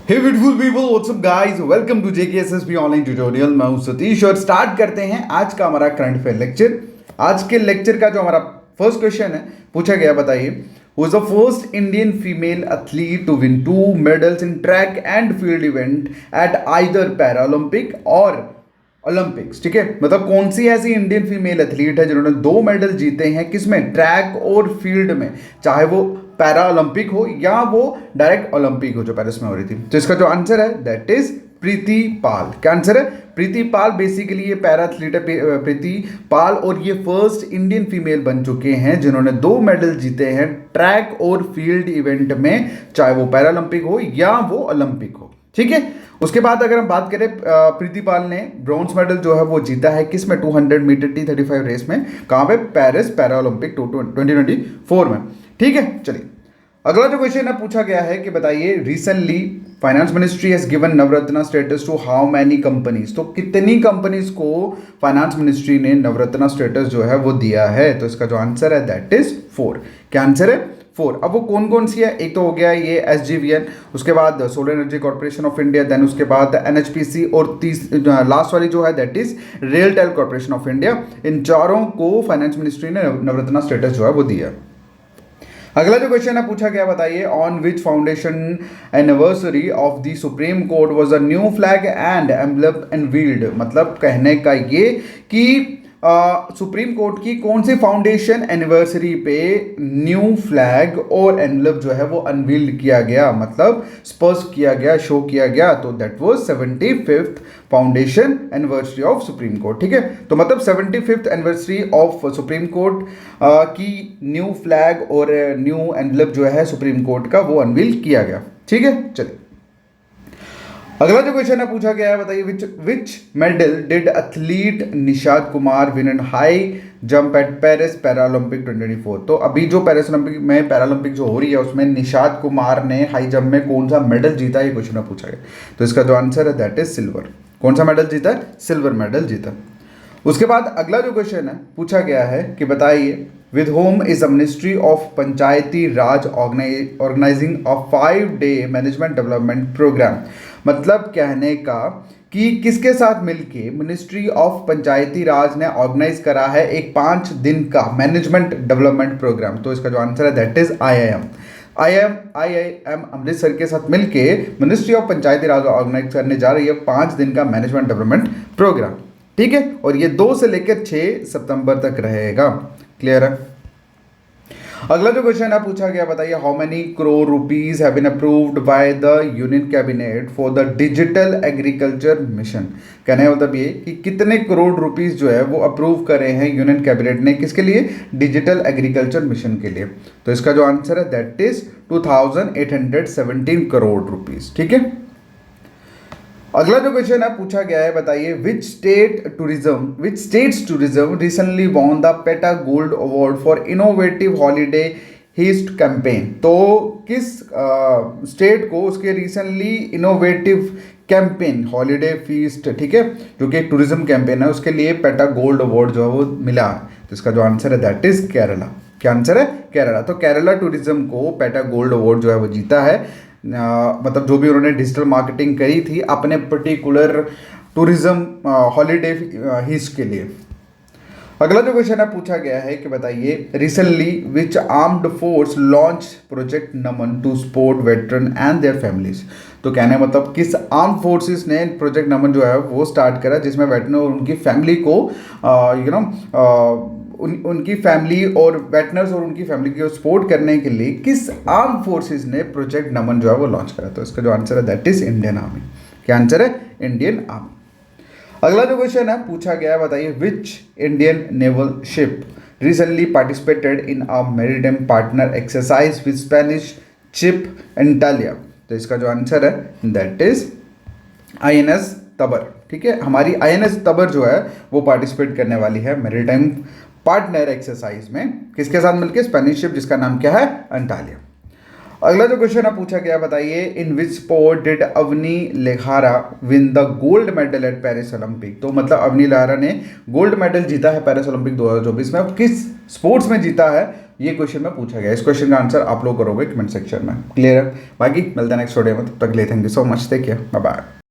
Hey beautiful people, what's up guys? Welcome to JKSSP online tutorial. मैं हूं सतीश और start करते हैं आज का हमारा करंट अफेयर लेक्चर। आज के लेक्चर का जो हमारा फर्स्ट क्वेश्चन है पूछा गया, बताइए who is the first Indian female athlete to win 2 medals in track and field event at either Paralympic और ओलंपिक्स। ठीक है, मतलब कौन सी ऐसी इंडियन फीमेल एथलीट है जिन्होंने 2 मेडल जीते हैं, किसमें, ट्रैक और फील्ड में, चाहे वो पैरा ओलंपिक हो या वो डायरेक्ट ओलंपिक हो जो पेरिस में हो रही थी। तो इसका जो आंसर है दैट इज प्रीति पाल। क्या आंसर है? प्रीति पाल। बेसिकली ये पैरा एथलीट है प्रीति पाल और ये फर्स्ट इंडियन फीमेल बन चुके हैं जिन्होंने 2 मेडल जीते हैं ट्रैक और फील्ड इवेंट में, चाहे वो पैरा ओलंपिक हो या वो ओलंपिक हो। ठीक है, उसके बाद अगर हम बात करें, प्रीति पाल ने ब्रॉन्ज मेडल जो है वो जीता है किसमें, 200 मीटर T35 रेस में। कहाँ पे? पेरिस पैरा ओलंपिक 2024 में। ठीक है, चलिए अगला जो क्वेश्चन है पूछा गया है कि बताइए recently finance ministry has given Navratna status to how many companies. तो कितनी कंपनीज को फाइनेंस मिनिस्ट्री ने नवरत्न स्टेटस जो है वो दिया है? तो इसका जो आंसर है दैट इज 4। क्या आंसर है? 4। अब वो कौन कौन सी है? एक तो हो गया ये SJVN, उसके बाद solar energy corporation of India, then उसके बाद NHPC और लास्ट वाली जो है that is RailTel corporation of India. इन चारों को फाइनेंस मिनिस्ट्री ने नवरत्न स्टेटस जो है वो दिया। अगला जो क्वेश्चन है पूछा गया, बताइए on which foundation anniversary of the supreme court was a new flag and emblem unveiled. मतलब कहने का ये कि सुप्रीम कोर्ट की कौन सी फाउंडेशन एनिवर्सरी पे न्यू फ्लैग और एनवलप जो है वो अनवील्ड किया गया, मतलब स्पर्श किया गया, शो किया गया। तो that was 75th foundation anniversary of supreme court. ठीक है, तो मतलब 75th anniversary of supreme court की न्यू फ्लैग और न्यू एनवलप जो है सुप्रीम कोर्ट का वो अनवील किया गया। ठीक है, चलिए अगला जो क्वेश्चन है पूछा गया है, बताइए विच medal did athlete Nishad Kumar win in high jump eight Paris Paralympic 2024। तो अभी जो पेरिस ओलंपिक में पैरालंपिक जो हो रही है उसमें निशाद कुमार ने हाई जंप में कौन सा मेडल जीता, ये क्वेश्चन पूछा गया। तो इसका जो आंसर है दैट इज सिल्वर। कौन सा मेडल जीता है? सिल्वर मेडल जीता। उसके बाद अगला जो क्वेश्चन है पूछा गया है कि बताइए with whom is the ministry of Panchayati Raj organising a 5-day management development programme. मतलब कहने का कि किसके साथ मिलके मिनिस्ट्री ऑफ पंचायती राज ने ऑर्गेनाइज करा है एक 5 दिन का मैनेजमेंट डेवलपमेंट प्रोग्राम। तो इसका जो आंसर है दैट इज IIM अमृतसर के साथ मिलके ministry of Panchayati Raj organise करने जा रही है 5 दिन का मैनेजमेंट डेवलपमेंट प्रोग्राम। ठीक है, और ये 2 से लेकर 6 सितंबर तक रहेगा। क्लियर है? अगला जो क्वेश्चन है पूछा गया, बताइए how many crore rupees have been approved by the union cabinet for the digital agriculture mission. कहने का मतलब ये कि कितने करोड़ रुपीस जो है वो अप्रूव करे हैं यूनियन कैबिनेट ने, किसके लिए? डिजिटल एग्रीकल्चर मिशन के लिए। तो इसका जो आंसर है दैट इज 2817 करोड़ रुपीस। ठीक है, अगला जो क्वेश्चन है पूछा गया है, बताइए which states tourism recently won the PETA gold award for innovative holiday heist campaign. तो किस स्टेट को उसके recently innovative campaign holiday feast, ठीक है, जो कि एक टूरिज्म कैंपेन है, उसके लिए पेटा गोल्ड अवार्ड जो है वो मिला है। तो इसका जो आंसर है दैट इज केरला। क्या आंसर है? केरला। तो केरला टूरिज्म को पेटा गोल्ड अवार्ड जो है वो जीता है। मतलब जो भी उन्होंने डिजिटल मार्केटिंग करी थी अपने पर्टिकुलर टूरिज्म हॉलीडे हिस्ट के लिए। अगला जो क्वेश्चन है पूछा गया है कि बताइए recently which armed force launch project Naman to support veteran and their families. तो कहने मतलब किस आर्म फोर्सेस ने प्रोजेक्ट नमन जो है वो स्टार्ट करा, जिसमें वेटरन और उनकी फैमिली को उनकी फैमिली और वेटनर्स और उनकी फैमिली को सपोर्ट करने के लिए किस आर्म फोर्सेस ने प्रोजेक्ट नमन जो है वो लॉन्च करा। तो इसका जो आंसर है दैट इज इंडियन आर्मी। क्या आंसर है? Indian army. अगला जो क्वेश्चन है पूछा गया है, बताइए which Indian naval ship recently participated in a maritime partner exercise with Spanish ship Atalaya. तो इसका जो आंसर है दैट इज INS तबर। ठीक है, हमारी INS तबर जो है वो पार्टिसिपेट करने वाली है मैरीटाइम पार्टनर एक्सरसाइज में, किसके साथ मिलकर? स्पेनिश शिप जिसका नाम क्या है? अंटालिया। अगला जो क्वेश्चन है पूछा गया, बताइए in which sport did Avani Lekhara win the gold medal at Paris Olympic. तो मतलब अवनी लेखारा ने गोल्ड मेडल जीता है पेरिस ओलंपिक 2024 में। किस स्पोर्ट्स में जीता है ये क्वेश्चन में पूछा गया। इस क्वेश्चन का आंसर आप लोग करोगे कमेंट सेक्शन में। क्लियर है? बाकी मिलते हैं नेक्स्ट वीडियो में, तब तक के लिए thank you so much, take care, bye bye.